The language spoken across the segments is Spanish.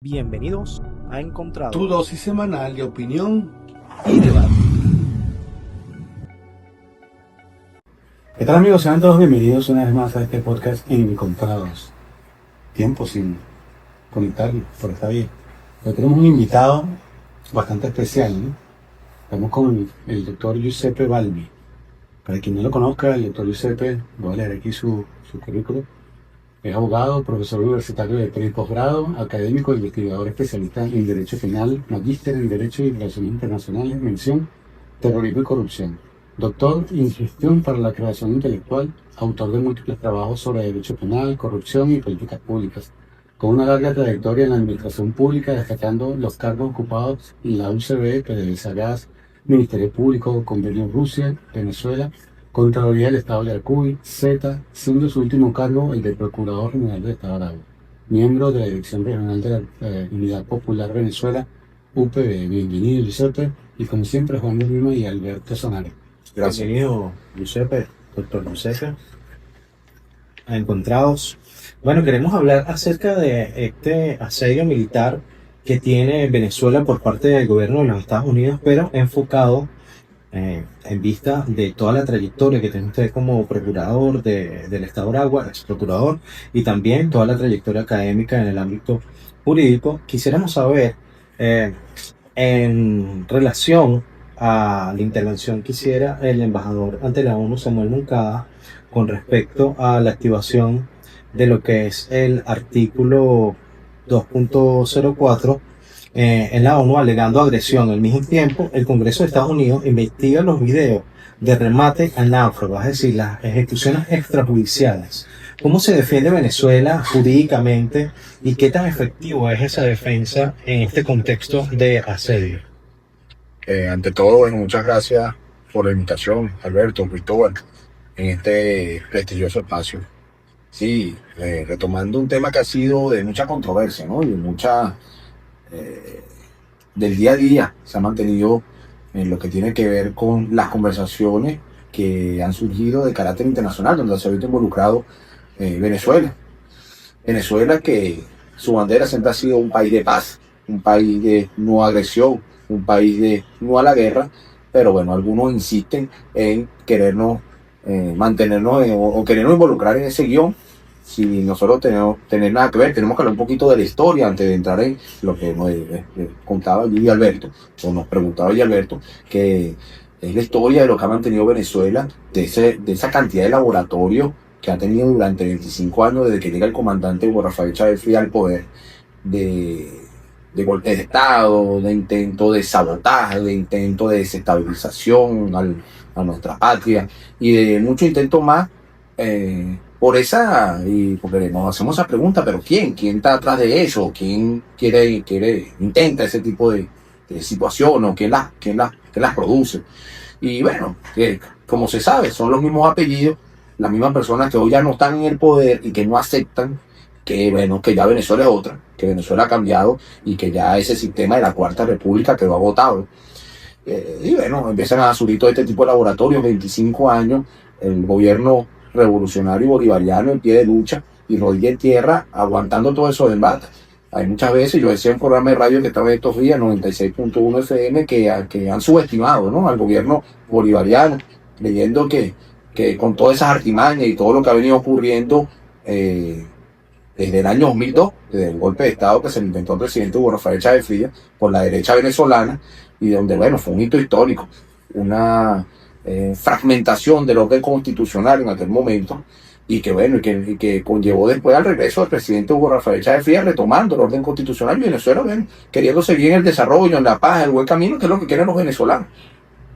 Bienvenidos a Encontrado, tu dosis semanal de opinión y debate. ¿Qué tal, amigos? Sean todos bienvenidos una vez más a este podcast Encontrados. Tiempo sin conectar, pero está bien. Hoy tenemos un invitado bastante especial, ¿no? Estamos con el doctor Giuseppe Balbi. Para quien no lo conozca, el doctor Giuseppe, voy a leer aquí su currículum. Es abogado, profesor universitario de pre y posgrado, académico, investigador especialista en Derecho Penal, magíster en Derecho y Relaciones Internacionales, mención Terrorismo y Corrupción. Doctor en Gestión para la Creación Intelectual, autor de múltiples trabajos sobre Derecho Penal, Corrupción y Políticas Públicas, con una larga trayectoria en la administración pública, destacando los cargos ocupados en la UCB, PDVSA Gas, Ministerio Público, Convenio Rusia, Venezuela, Contraloría del Estado de Arcuy, Z, siendo su último cargo el de Procurador General del Estado de Aragua, miembro de la Dirección Regional de la Unidad Popular Venezuela, UPV. Bienvenido, Giuseppe, y como siempre, Juan de Lima y Alberto Sonares. Gracias. Bienvenido, Giuseppe, doctor Giuseppe, a Encontrados. Bueno, queremos hablar acerca de este asedio militar que tiene Venezuela por parte del gobierno de los Estados Unidos, pero enfocado en vista de toda la trayectoria que tiene usted como procurador del Estado de Aragua, ex procurador, y también toda la trayectoria académica en el ámbito jurídico. Quisiéramos saber, en relación a la intervención que hiciera el embajador ante la ONU, Samuel Moncada, con respecto a la activación de lo que es el artículo 2.04 en la ONU, alegando agresión. Al mismo tiempo, el Congreso de Estados Unidos investiga los videos de remate a náufragos, es decir, las ejecuciones extrajudiciales. ¿Cómo se defiende Venezuela jurídicamente y qué tan efectivo es esa defensa en este contexto de asedio? Ante todo, bueno, muchas gracias por la invitación, Alberto, Cristóbal, en este prestigioso espacio. Sí, retomando un tema que ha sido de mucha controversia, ¿no? Y de mucha... del día a día se ha mantenido en lo que tiene que ver con las conversaciones que han surgido de carácter internacional, donde se ha visto involucrado Venezuela. Venezuela, que su bandera siempre ha sido un país de paz, un país de no agresión, un país de no a la guerra, pero bueno, algunos insisten en querernos mantenernos o querernos involucrar en ese guión. Si nosotros tenemos tener nada que ver, tenemos que hablar un poquito de la historia antes de entrar en lo que nos contaba y Alberto, o nos preguntaba y Alberto, que es la historia de lo que ha mantenido Venezuela, de esa cantidad de laboratorios que ha tenido durante 25 años desde que llega el comandante Hugo Rafael Chávez Frías al poder, de golpe de Estado, de intento de sabotaje, de intento de desestabilización a nuestra patria, y de muchos intentos más. Porque nos hacemos esa pregunta, pero ¿quién está atrás de eso? ¿Quién intenta ese tipo de situación? ¿O quién las produce? Y bueno, como se sabe, son los mismos apellidos, las mismas personas que hoy ya no están en el poder y que no aceptan que ya Venezuela es otra, que Venezuela ha cambiado y que ya ese sistema de la Cuarta República quedó agotado. Y bueno, empiezan a surgir todo este tipo de laboratorios, 25 años, el gobierno revolucionario bolivariano en pie de lucha y rodilla en tierra, aguantando todo eso de embate. Hay muchas veces, yo decía en un programa de radio que estaba estos días, 96.1 FM, que han subestimado, ¿no?, al gobierno bolivariano, leyendo que con todas esas artimañas y todo lo que ha venido ocurriendo desde el año 2002, desde el golpe de Estado que se le inventó el presidente Hugo Rafael Chávez Frías por la derecha venezolana, y donde, bueno, fue un hito histórico, una fragmentación del orden constitucional en aquel momento, y que conllevó después al regreso del presidente Hugo Rafael Chávez Frías, retomando el orden constitucional, y Venezuela, queriendo seguir en el desarrollo, en la paz, en el buen camino, que es lo que quieren los venezolanos.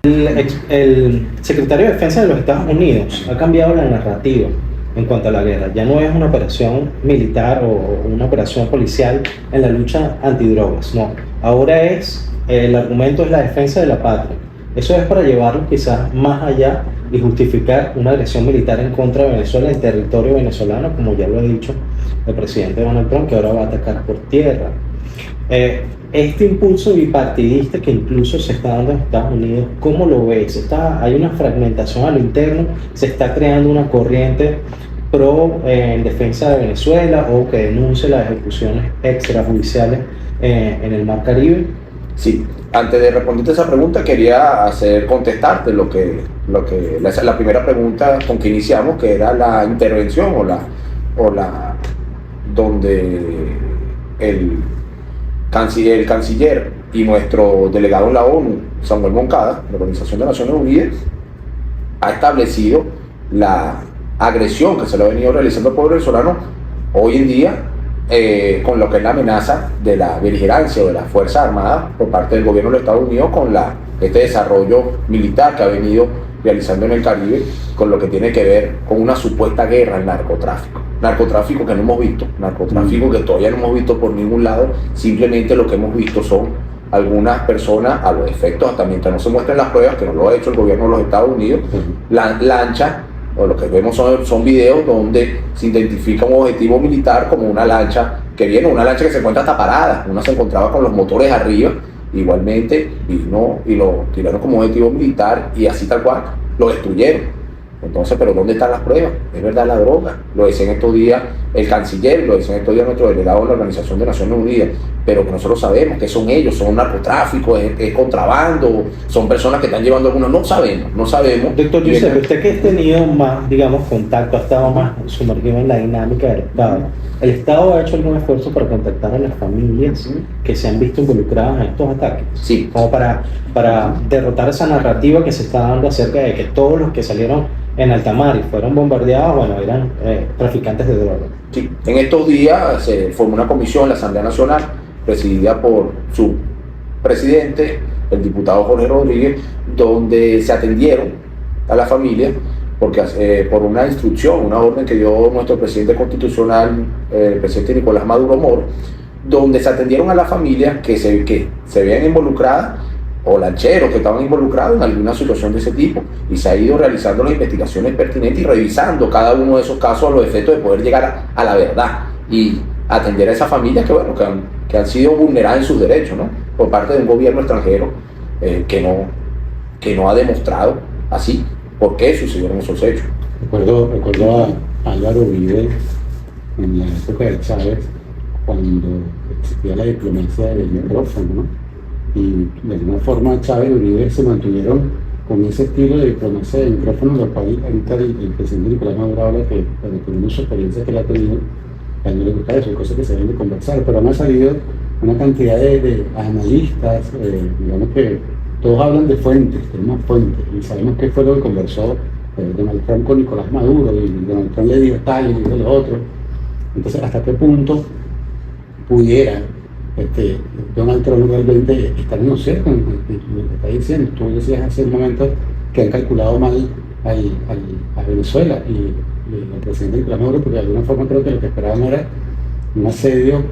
El secretario de Defensa de los Estados Unidos ha cambiado la narrativa en cuanto a la guerra. Ya no es una operación militar o una operación policial en la lucha antidrogas, no. Ahora el argumento es la defensa de la patria. Eso es para llevarlo quizás más allá y justificar una agresión militar en contra de Venezuela en territorio venezolano, como ya lo ha dicho el presidente Donald Trump, que ahora va a atacar por tierra. Este impulso bipartidista que incluso se está dando en Estados Unidos, ¿cómo lo ves? Hay una fragmentación a lo interno, se está creando una corriente en defensa de Venezuela o que denuncie las ejecuciones extrajudiciales en el Mar Caribe? Sí, antes de responderte esa pregunta quería contestarte la primera pregunta con que iniciamos, que era la intervención donde el canciller y nuestro delegado en la ONU, Samuel Moncada, de la Organización de Naciones Unidas, ha establecido la agresión que se le ha venido realizando al pueblo venezolano hoy en día, con lo que es la amenaza de la beligerancia o de las Fuerzas Armadas por parte del gobierno de los Estados Unidos con este desarrollo militar que ha venido realizando en el Caribe, con lo que tiene que ver con una supuesta guerra al narcotráfico que no hemos visto, narcotráfico que todavía no hemos visto por ningún lado. Simplemente lo que hemos visto son algunas personas, a los efectos, hasta mientras no se muestren las pruebas, que no lo ha hecho el gobierno de los Estados Unidos, lanchas, o lo que vemos son videos donde se identifica un objetivo militar como una lancha que viene, una lancha que se encuentra hasta parada, una se encontraba con los motores arriba, igualmente vino y lo tiraron como objetivo militar y así tal cual lo destruyeron. Entonces, ¿pero dónde están las pruebas? Es verdad, la droga, lo decían estos días el canciller, lo decían estos días nuestro delegado en la Organización de Naciones Unidas, pero que nosotros sabemos que son ellos, son narcotráfico, es contrabando, son personas que están llevando algunos, no sabemos. Doctor Giuseppe, usted que ha tenido más, digamos, contacto, ha estado más sumergido en la dinámica del Estado, ¿el Estado ha hecho algún esfuerzo para contactar a las familias que se han visto involucradas en estos ataques? Sí. Como para derrotar esa narrativa que se está dando acerca de que todos los que salieron en alta mar y fueron bombardeados, bueno, eran traficantes de drogas. Sí, en estos días se formó una comisión en la Asamblea Nacional, presidida por su presidente, el diputado Jorge Rodríguez, donde se atendieron a la familia, porque por una instrucción, una orden que dio nuestro presidente constitucional, el presidente Nicolás Maduro Moro, donde se atendieron a las familias que se veían involucradas, o lancheros que estaban involucrados en alguna situación de ese tipo, y se ha ido realizando las investigaciones pertinentes y revisando cada uno de esos casos a los efectos de poder llegar a la verdad y atender a esas familias que han sido vulneradas en sus derechos, ¿no? Por parte de un gobierno extranjero que no ha demostrado así por qué sucedieron esos hechos. Recuerdo a Álvaro Uribe en la época de Chávez, cuando existía la diplomacia del micrófono, ¿no? Y de alguna forma Chávez y Uribe se mantuvieron con ese estilo de diplomacia de micrófono, lo cual ahorita el presidente Nicolás Maduro habla que teniendo su experiencia que él ha tenido, a él no le gusta eso, hay cosas que se deben de conversar, pero han salido una cantidad de analistas, digamos que todos hablan de fuentes, tenemos fuentes, y sabemos qué fue lo que conversó Donald Trump con Nicolás Maduro, y Donald Trump le dijo tal y dijo lo otro. Entonces, ¿hasta qué punto pudiera Donald Trump realmente estar en lo cierto en lo que está diciendo? Tú decías hace un momento que han calculado mal a Venezuela y el presidente Nicolás Maduro, porque de alguna forma creo que lo que esperaban era un asedio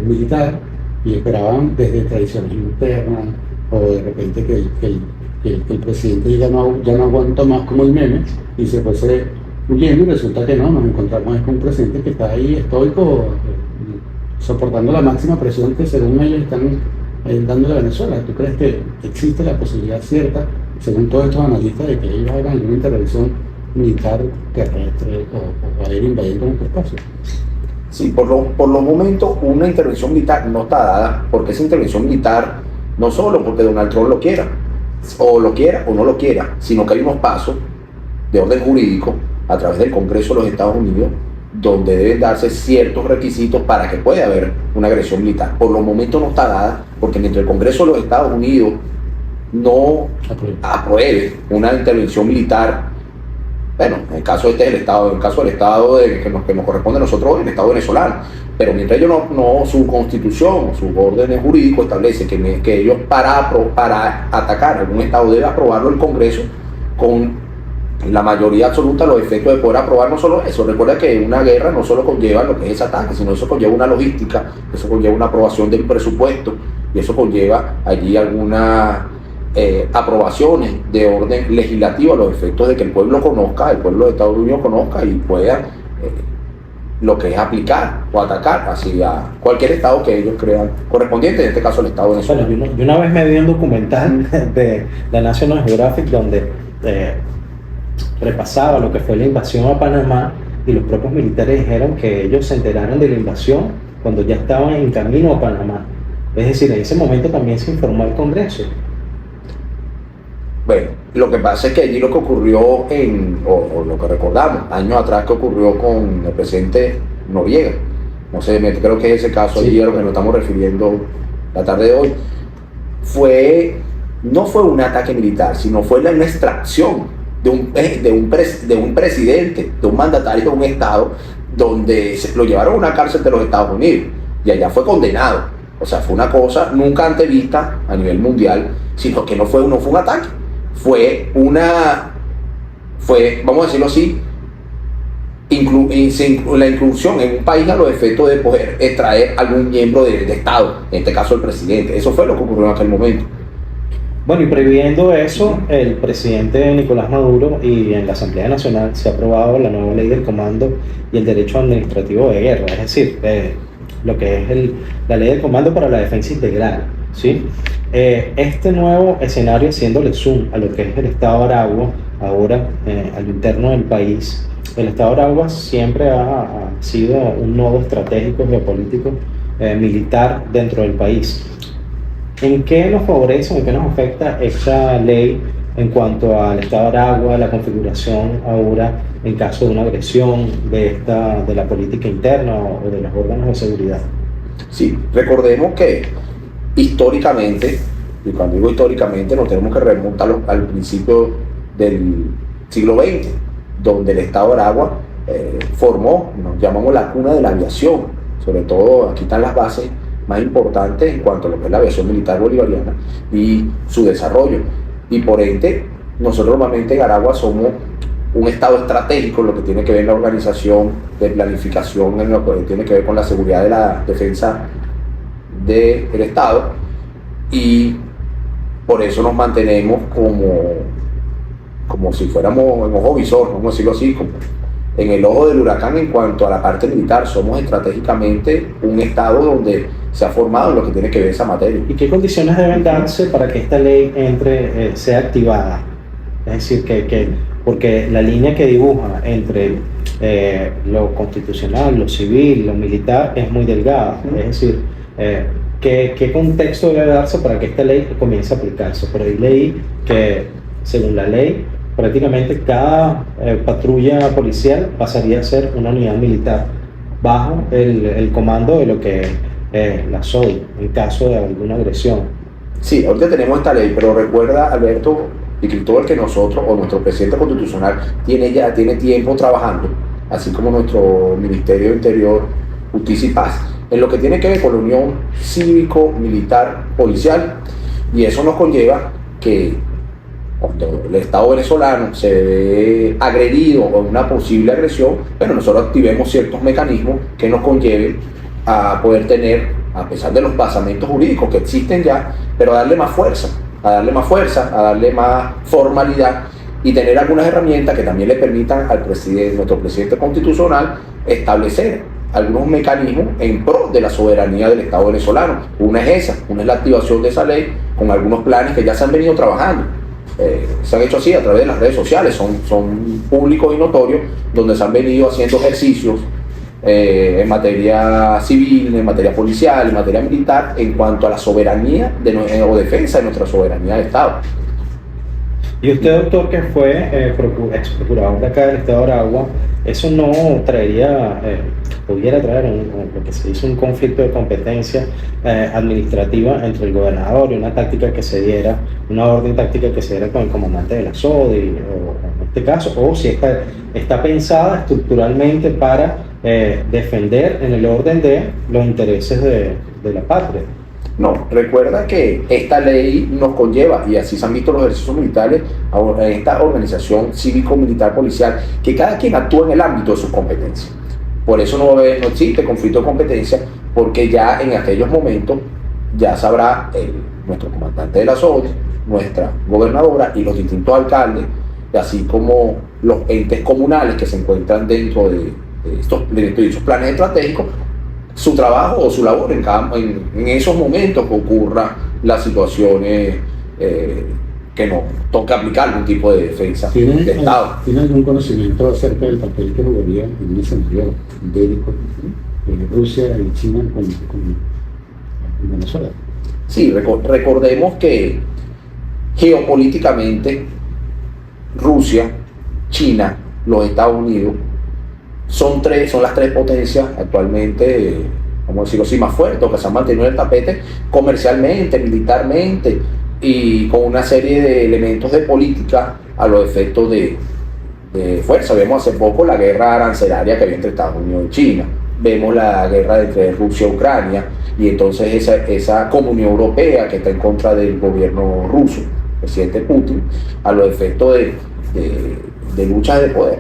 militar, y esperaban desde tradiciones internas, o de repente que el presidente ya no aguantó más, como el meme, y se fuese huyendo, y resulta que no, nos encontramos con un presidente que está ahí estoico, soportando la máxima presión que según ellos están dándole a Venezuela. ¿Tú crees que existe la posibilidad cierta, según todos estos analistas, de que ellos hagan alguna intervención militar terrestre o aérea invadiendo nuestro espacio? Sí, por los momentos una intervención militar no está dada, porque esa intervención militar no solo porque Donald Trump lo quiera o no lo quiera, sino que hay unos pasos de orden jurídico a través del Congreso de los Estados Unidos donde deben darse ciertos requisitos para que pueda haber una agresión militar. Por los momentos no está dada, porque mientras el Congreso de los Estados Unidos no apruebe una intervención militar, bueno, en el caso del Estado que nos corresponde a nosotros, el Estado venezolano, pero mientras ellos su constitución, sus órdenes jurídicos establece que ellos para atacar algún Estado debe aprobarlo el Congreso con la mayoría absoluta, los efectos de poder aprobar no solo eso. Recuerda que una guerra no solo conlleva lo que es ese ataque, sino eso conlleva una logística, eso conlleva una aprobación del presupuesto, y eso conlleva allí algunas aprobaciones de orden legislativo a los efectos de que el pueblo conozca, el pueblo de Estados Unidos conozca y pueda lo que es aplicar o atacar hacia cualquier Estado que ellos crean correspondiente, en este caso el Estado venezolano. Bueno, yo una vez me vi un documental de la National Geographic donde repasaba lo que fue la invasión a Panamá y los propios militares dijeron que ellos se enteraron de la invasión cuando ya estaban en camino a Panamá. Es decir, en ese momento también se informó al Congreso. Bueno, lo que pasa es que allí lo que ocurrió, o lo que recordamos, años atrás que ocurrió con el presidente Noriega, no sé, creo que es ese caso allí a lo que nos estamos refiriendo la tarde de hoy, no fue un ataque militar, sino fue una extracción de un presidente, de un mandatario de un estado, donde lo llevaron a una cárcel de los Estados Unidos y allá fue condenado. O sea, fue una cosa nunca antes vista a nivel mundial, sino que no fue un ataque, vamos a decirlo así, la inclusión en un país a los efectos de poder extraer algún miembro de Estado, en este caso el presidente. Eso fue lo que ocurrió en aquel momento. Bueno, y previendo eso, el presidente Nicolás Maduro y en la Asamblea Nacional se ha aprobado la nueva ley del comando y el derecho administrativo de guerra, es decir, lo que es la ley del comando para la defensa integral, ¿sí? Este nuevo escenario, haciéndole zoom a lo que es el Estado de Aragua, ahora al interno del país, el Estado de Aragua siempre ha sido un nodo estratégico, geopolítico, militar dentro del país. ¿En qué nos favorece, en qué nos afecta esta ley en cuanto al Estado de Aragua, la configuración ahora en caso de una agresión de la política interna o de los órganos de seguridad? Sí, recordemos que históricamente, y cuando digo históricamente nos tenemos que remontar al principio del siglo XX, donde el Estado de Aragua formó, nos llamamos la cuna de la aviación, sobre todo aquí están las bases más importantes en cuanto a lo que es la aviación militar bolivariana y su desarrollo. Y por ende, nosotros normalmente en Aragua somos un estado estratégico en lo que tiene que ver en la organización de planificación, en lo que tiene que ver con la seguridad de la defensa del Estado, y por eso nos mantenemos como si fuéramos en ojo visor, vamos a decirlo así, como en el ojo del huracán en cuanto a la parte militar. Somos estratégicamente un estado donde se ha formado en lo que tiene que ver esa materia. ¿Y qué condiciones deben darse para que esta ley sea activada? Es decir, porque la línea que dibuja entre lo constitucional, lo civil, lo militar es muy delgada. Es decir, ¿qué contexto debe darse para que esta ley comience a aplicarse? Por ahí leí que, según la ley, prácticamente cada patrulla policial pasaría a ser una unidad militar bajo el comando de lo que es la SODI en caso de alguna agresión. Sí, ahorita tenemos esta ley, pero recuerda, Alberto y Cristóbal, que nosotros o nuestro presidente constitucional tiene tiempo trabajando, así como nuestro Ministerio de Interior, Justicia y Paz, en lo que tiene que ver con la unión cívico-militar policial, y eso nos conlleva que cuando el Estado venezolano se ve agredido o una posible agresión, bueno, nosotros activemos ciertos mecanismos que nos conlleven a poder tener, a pesar de los basamentos jurídicos que existen ya, pero a darle más fuerza, a darle más formalidad y tener algunas herramientas que también le permitan al nuestro presidente constitucional, establecer algunos mecanismos en pro de la soberanía del Estado venezolano. Una es la activación de esa ley con algunos planes que ya se han venido trabajando. Se han hecho así a través de las redes sociales, son públicos y notorios, donde se han venido haciendo ejercicios en materia civil, en materia policial, en materia militar, en cuanto a la soberanía o defensa de nuestra soberanía de Estado. Y usted, doctor, que fue ex procurador de acá del Estado de Aragua, ¿eso no pudiera traer lo que se dice un conflicto de competencia administrativa entre el gobernador y una táctica que se diera, una orden táctica que se diera con el comandante de la SODI, o en este caso, o si está pensada estructuralmente para defender en el orden de los intereses de la patria? No, recuerda que esta ley nos conlleva, y así se han visto los ejercicios militares, a esta organización cívico-militar policial, que cada quien actúa en el ámbito de sus competencias. Por eso no existe conflicto de competencia, porque ya en aquellos momentos ya sabrá nuestro comandante de la SODI, nuestra gobernadora y los distintos alcaldes, así como los entes comunales que se encuentran dentro de estos planes estratégicos, su trabajo o su labor en esos momentos que ocurran las situaciones que no toca aplicar algún tipo de defensa ¿Tiene, de Estado. ¿Tiene algún conocimiento acerca del papel que jugaría en un escenario bélico Rusia y China con Venezuela? Sí, recordemos que geopolíticamente Rusia, China, los Estados Unidos son las tres potencias actualmente, vamos a decirlo así, más fuertes, que se han mantenido en el tapete comercialmente, militarmente y con una serie de elementos de política a los efectos de fuerza. Vemos hace poco la guerra arancelaria que había entre Estados Unidos y China, vemos la guerra entre Rusia y Ucrania, y entonces esa Comunión Europea que está en contra del gobierno ruso, presidente Putin, a los efectos de lucha de poder.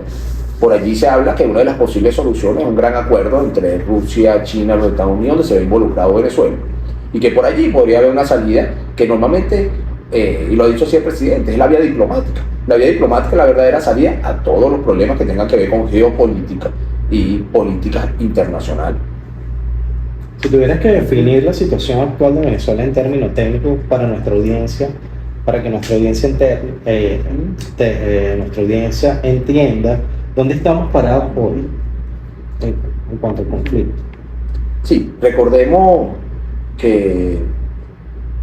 Por allí se habla que una de las posibles soluciones es un gran acuerdo entre Rusia, China y los Estados Unidos, donde se ve involucrado Venezuela, y que por allí podría haber una salida que normalmente, y lo ha dicho así el presidente, es la vía diplomática. La vía diplomática es la verdadera salida a todos los problemas que tengan que ver con geopolítica y políticas internacionales. Si tuvieras que definir la situación actual de Venezuela en términos técnicos para nuestra audiencia, para que nuestra audiencia entienda dónde estamos parados hoy en cuanto al conflicto. Sí, recordemos que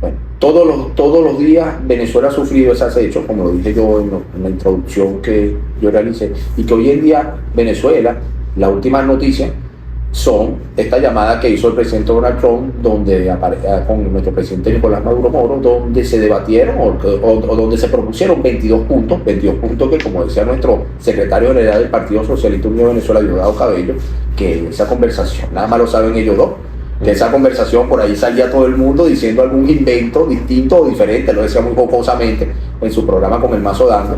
bueno, todos los días Venezuela ha sufrido esos hechos, como lo dije yo en la introducción que yo realicé, y que hoy en día Venezuela, las últimas noticias son esta llamada que hizo el presidente Donald Trump, donde con nuestro presidente Nicolás Maduro Moro, donde se debatieron o donde se propusieron 22 puntos que, como decía nuestro secretario general del Partido Socialista Unido de Venezuela, Diosdado Cabello, que esa conversación, nada más lo saben ellos dos, que esa conversación por ahí salía todo el mundo diciendo algún invento distinto o diferente, lo decía muy jocosamente en su programa con el Mazo Dando,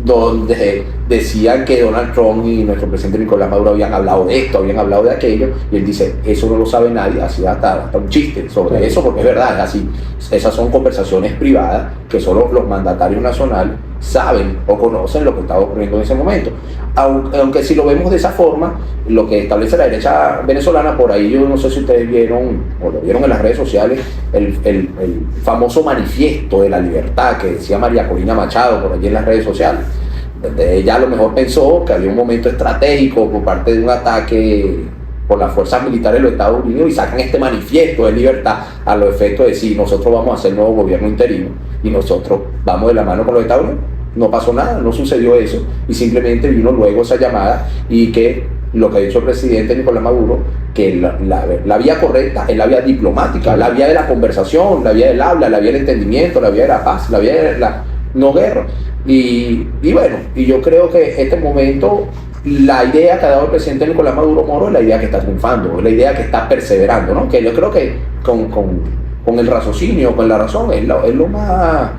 donde decían que Donald Trump y nuestro presidente Nicolás Maduro habían hablado de esto, habían hablado de aquello, y él dice, eso no lo sabe nadie, así hasta un chiste sobre eso, porque es verdad, es así. Esas son conversaciones privadas que solo los mandatarios nacionales saben o conocen lo que estaba ocurriendo en ese momento. Aunque si lo vemos de esa forma, lo que establece la derecha venezolana, por ahí yo no sé si ustedes vieron o lo vieron en las redes sociales, el famoso manifiesto de la libertad que decía María Corina Machado por allí en las redes sociales. Ella a lo mejor pensó que había un momento estratégico por parte de un ataque por las fuerzas militares de los Estados Unidos y sacan este manifiesto de libertad a los efectos de decir, nosotros vamos a hacer nuevo gobierno interino y nosotros vamos de la mano con los Estados Unidos. No pasó nada, no sucedió eso, y simplemente vino luego esa llamada, y que lo que ha dicho el presidente Nicolás Maduro, que la vía correcta es la vía diplomática, la vía de la conversación, la vía del habla, la vía del entendimiento, la vía de la paz, la vía de la no guerra. Y bueno, y yo creo que este momento, la idea que ha dado el presidente Nicolás Maduro Moro es la idea que está triunfando, es la idea que está perseverando, ¿no? Que yo creo que con el raciocinio, con la razón, es lo más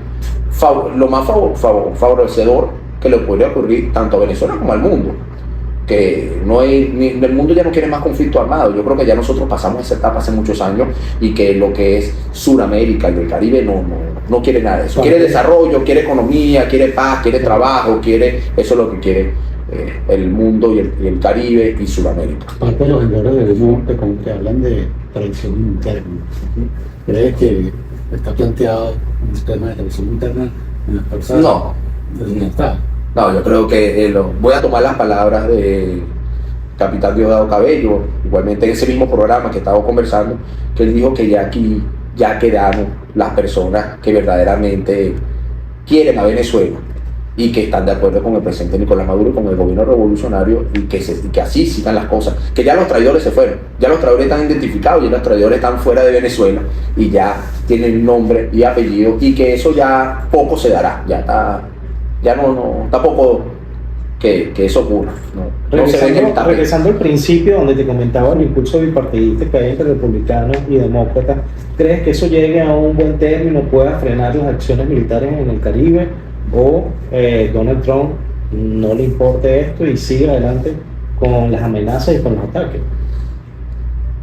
favorecedor que le podría ocurrir tanto a Venezuela como al mundo. Que el mundo ya no quiere más conflicto armado. Yo creo que ya nosotros pasamos esa etapa hace muchos años, y que lo que es Sudamérica y el Caribe no quiere nada de eso. Quiere desarrollo, quiere economía, quiere paz, quiere trabajo, eso es lo que quiere el mundo y el Caribe y Sudamérica. Parte de los vendedores del mundo que hablan de traición interna. ¿Crees que está planteado un tema de traición interna en las personas? No. No está. No, yo creo que voy a tomar las palabras de capitán Diosdado Cabello, igualmente en ese mismo programa que estaba conversando, que él dijo que ya aquí ya quedaron las personas que verdaderamente quieren a Venezuela y que están de acuerdo con el presidente Nicolás Maduro y con el gobierno revolucionario, y que así sigan las cosas, que ya los traidores se fueron, ya los traidores están identificados, ya los traidores están fuera de Venezuela y ya tienen nombre y apellido, y que eso ya poco se dará, ya no tampoco que eso ocurra. Regresando al principio donde te comentaba el impulso bipartidista que hay entre republicanos y demócratas, ¿crees que eso llegue a un buen término, pueda frenar las acciones militares en el Caribe, o Donald Trump no le importe esto y sigue adelante con las amenazas y con los ataques?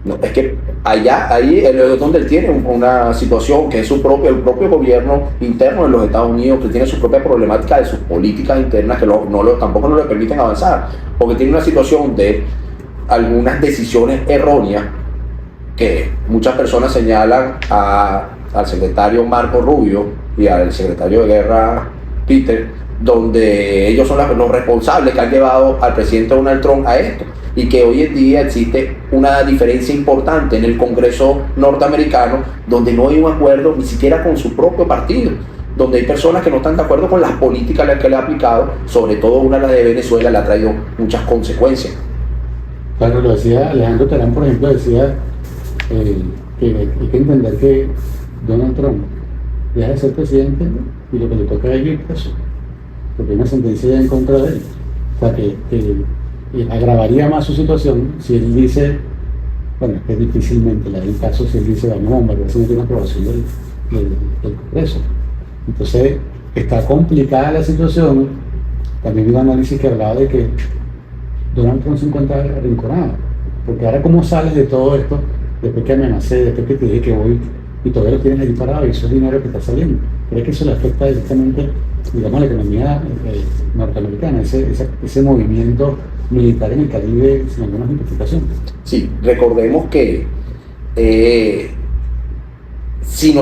No, es que ahí es donde él tiene una situación que es el propio gobierno interno de los Estados Unidos, que tiene su propia problemática de sus políticas internas que tampoco no le permiten avanzar, porque tiene una situación de algunas decisiones erróneas que muchas personas señalan a al secretario Marco Rubio y al secretario de Guerra Peter, donde ellos son los responsables que han llevado al presidente Donald Trump a esto, y que hoy en día existe una diferencia importante en el Congreso norteamericano, donde no hay un acuerdo ni siquiera con su propio partido, donde hay personas que no están de acuerdo con las políticas que le ha aplicado, sobre todo una, la de Venezuela, le ha traído muchas consecuencias. Claro, lo decía Alejandro Terán, por ejemplo, decía que hay que entender que Donald Trump deja de ser presidente y lo que le toca es ir preso, porque hay una sentencia ya en contra de él. O sea, que agravaría más su situación si él dice, bueno, que difícilmente le da el caso si él dice, vamos a bombardear si no tiene aprobación del Congreso. Entonces, está complicada la situación. También vi un análisis que hablaba de que Donald Trump se encuentra arrinconado, porque ahora cómo sales de todo esto, después que amenacé, después que te dije que voy y todavía lo tienes ahí parado y eso es dinero que está saliendo. ¿Crees que eso le afecta directamente, digamos, a la economía norteamericana, ese movimiento militar en el Caribe sin alguna justificación? Sí, recordemos que si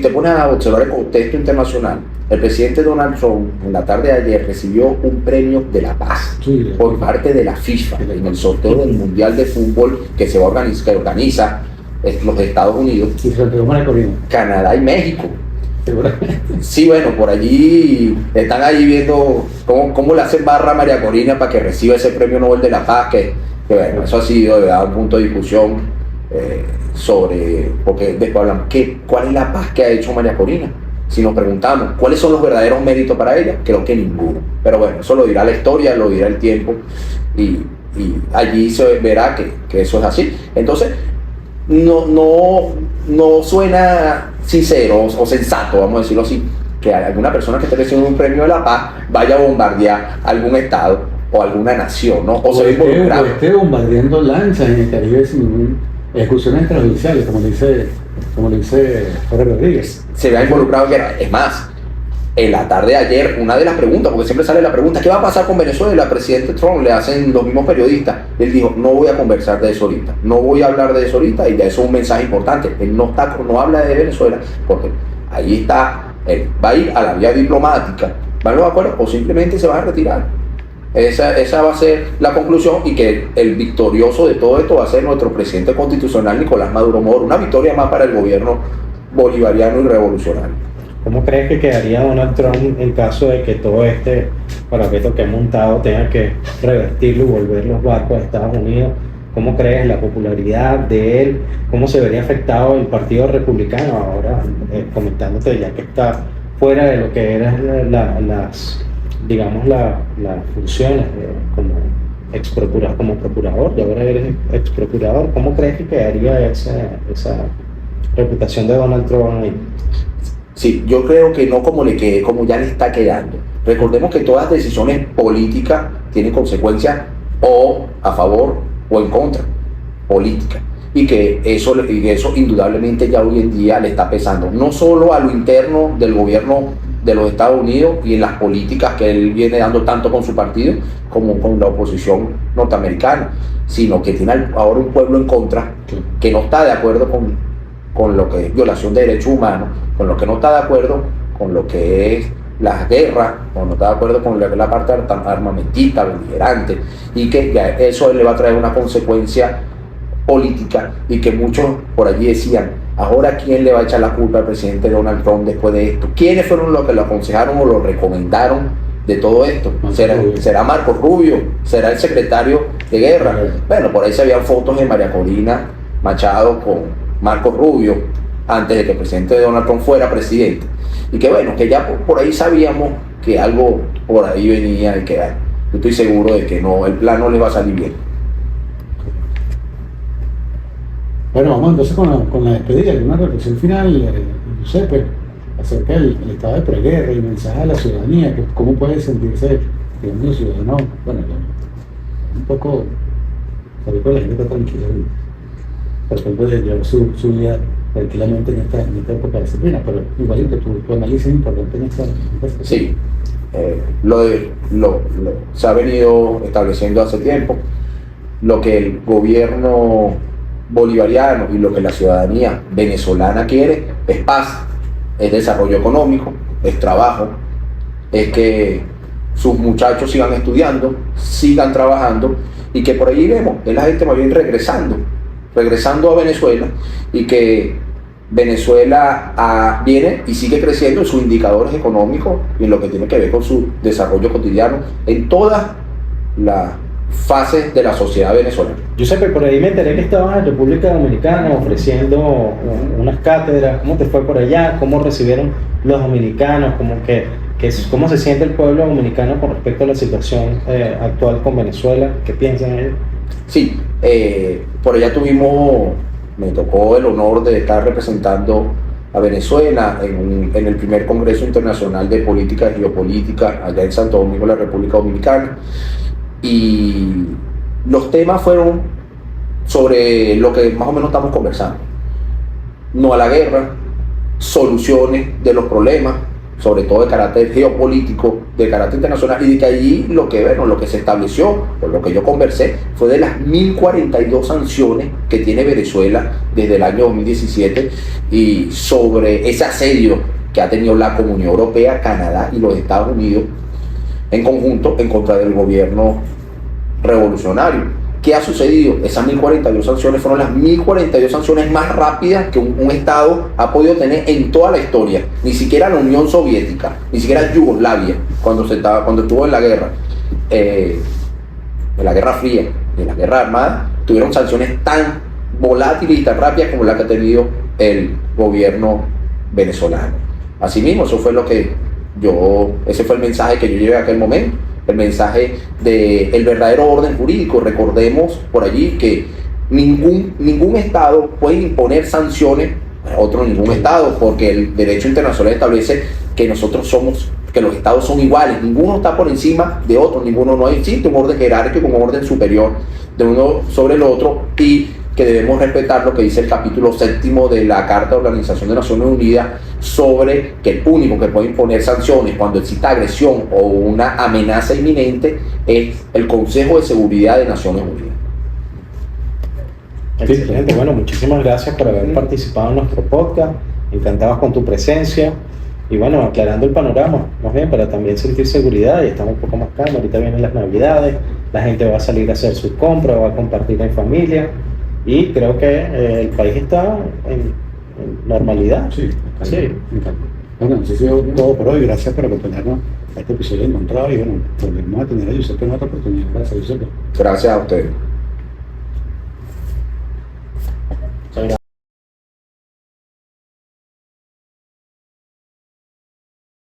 te pones a observar el contexto internacional, el presidente Donald Trump en la tarde de ayer recibió un premio de la paz por parte de la FIFA en el sorteo del Mundial de Fútbol que organiza los Estados Unidos, Canadá y México. Sí, bueno, por allí están ahí viendo cómo le hacen barra a María Corina para que reciba ese premio Nobel de la Paz, que bueno, eso ha sido de verdad un punto de discusión porque después hablamos, ¿cuál es la paz que ha hecho María Corina? Si nos preguntamos, ¿cuáles son los verdaderos méritos para ella? Creo que ninguno. Pero bueno, eso lo dirá la historia, lo dirá el tiempo, y allí se verá que eso es así. Entonces, no suena sincero o sensato, vamos a decirlo así, que alguna persona que esté recibiendo un premio de la paz vaya a bombardear algún estado o alguna nación, ¿no? O se ve involucrado. O esté bombardeando lanchas en el Caribe sin ejecuciones extrajudiciales, como le dice Jorge Rodríguez. Se vea involucrado en guerra. Es más, en la tarde de ayer, una de las preguntas, porque siempre sale la pregunta, ¿qué va a pasar con Venezuela? El presidente Trump le hacen los mismos periodistas. Él dijo, no voy a conversar de eso ahorita, no voy a hablar de eso ahorita, y ya eso es un mensaje importante. Él no habla de Venezuela, porque ahí está, él va a ir a la vía diplomática, ¿van los acuerdos? O simplemente se van a retirar. Esa va a ser la conclusión, y que el victorioso de todo esto va a ser nuestro presidente constitucional, Nicolás Maduro Moro. Una victoria más para el gobierno bolivariano y revolucionario. ¿Cómo crees que quedaría Donald Trump en caso de que todo este parapeto que ha montado tenga que revertirlo y volver los barcos a Estados Unidos? ¿Cómo crees la popularidad de él? ¿Cómo se vería afectado el Partido Republicano ahora, comentándote ya que está fuera de lo que eran las funciones como procurador, y ahora eres ex procurador? ¿Cómo crees que quedaría esa reputación de Donald Trump ahí? Sí, yo creo que no como como ya le está quedando. Recordemos que todas las decisiones políticas tienen consecuencias o a favor o en contra, política. Y que eso indudablemente ya hoy en día le está pesando, no solo a lo interno del gobierno de los Estados Unidos y en las políticas que él viene dando tanto con su partido como con la oposición norteamericana, sino que tiene ahora un pueblo en contra que no está de acuerdo con lo que es violación de derechos humanos, con lo que no está de acuerdo con lo que es las guerras, con lo que no está de acuerdo con la parte armamentista, beligerante, y que ya eso le va a traer una consecuencia política, y que muchos por allí decían, ahora ¿quién le va a echar la culpa al presidente Donald Trump después de esto? ¿Quiénes fueron los que lo aconsejaron o lo recomendaron de todo esto? ¿Será Marco Rubio? ¿Será el secretario de Guerra? Bueno, por ahí se veían fotos de María Corina Machado con Marco Rubio antes de que el presidente Donald Trump fuera presidente, y que bueno, que ya por ahí sabíamos que algo por ahí venía, y que yo estoy seguro de que no, el plan no le va a salir bien. Bueno, vamos entonces con la despedida, una reflexión final, Giuseppe, acerca del estado de preguerra y mensaje a la ciudadanía, que cómo puede sentirse, digamos, los ciudadanos, bueno, un poco, saber que la gente está tranquila, tratando de llevar su vida tranquilamente en esta época de disciplina, pero igualito tu análisis es importante en esta Sí, se ha venido estableciendo hace tiempo, lo que el gobierno bolivariano y lo que la ciudadanía venezolana quiere es paz, es desarrollo económico, es trabajo, es que sus muchachos sigan estudiando, sigan trabajando, y que por ahí vemos, es la gente más bien regresando a Venezuela, y que Venezuela viene y sigue creciendo en sus indicadores económicos y en lo que tiene que ver con su desarrollo cotidiano en todas las fases de la sociedad venezolana. Yo sé que por ahí me enteré que estabas en República Dominicana ofreciendo unas cátedras. ¿Cómo te fue por allá? ¿Cómo recibieron los dominicanos? ¿Cómo se siente el pueblo dominicano con respecto a la situación actual con Venezuela? ¿Qué piensan ellos? Sí, por allá me tocó el honor de estar representando a Venezuela en el primer Congreso Internacional de Política y Geopolítica allá en Santo Domingo, la República Dominicana. Y los temas fueron sobre lo que más o menos estamos conversando: no a la guerra, soluciones de los problemas, sobre todo de carácter geopolítico, de carácter internacional, y de que allí lo que se estableció, o lo que yo conversé, fue de las 1042 sanciones que tiene Venezuela desde el año 2017, y sobre ese asedio que ha tenido la Comunidad Europea, Canadá y los Estados Unidos en conjunto en contra del gobierno revolucionario. ¿Qué ha sucedido? Esas 1042 sanciones fueron las 1042 sanciones más rápidas que un Estado ha podido tener en toda la historia. Ni siquiera la Unión Soviética, ni siquiera Yugoslavia, cuando estuvo en la guerra, en la Guerra Fría, en la Guerra Armada, tuvieron sanciones tan volátiles y tan rápidas como la que ha tenido el gobierno venezolano. Asimismo, ese fue el mensaje que yo llevé a aquel momento. El mensaje del verdadero orden jurídico. Recordemos por allí que ningún Estado puede imponer sanciones a ningún Estado, porque el derecho internacional establece que los Estados son iguales, ninguno está por encima de otro, no existe un orden jerárquico, un orden superior de uno sobre el otro, y que debemos respetar lo que dice el capítulo 7 de la Carta de Organización de Naciones Unidas, sobre que el único que puede imponer sanciones cuando exista agresión o una amenaza inminente es el Consejo de Seguridad de Naciones Unidas. Excelente, bueno, muchísimas gracias por haber participado en nuestro podcast, encantados con tu presencia, y bueno, aclarando el panorama, más bien para también sentir seguridad, y estamos un poco más calmos. Ahorita vienen las Navidades, la gente va a salir a hacer sus compras, va a compartir en familia, y creo que el país está en normalidad. Sí. Sí. Bueno, eso ha sido todo por hoy. Gracias por acompañarnos a este episodio de Encontrado, y bueno, volvemos a tener a Giuseppe en otra oportunidad. Gracias, Giuseppe. Gracias a ustedes.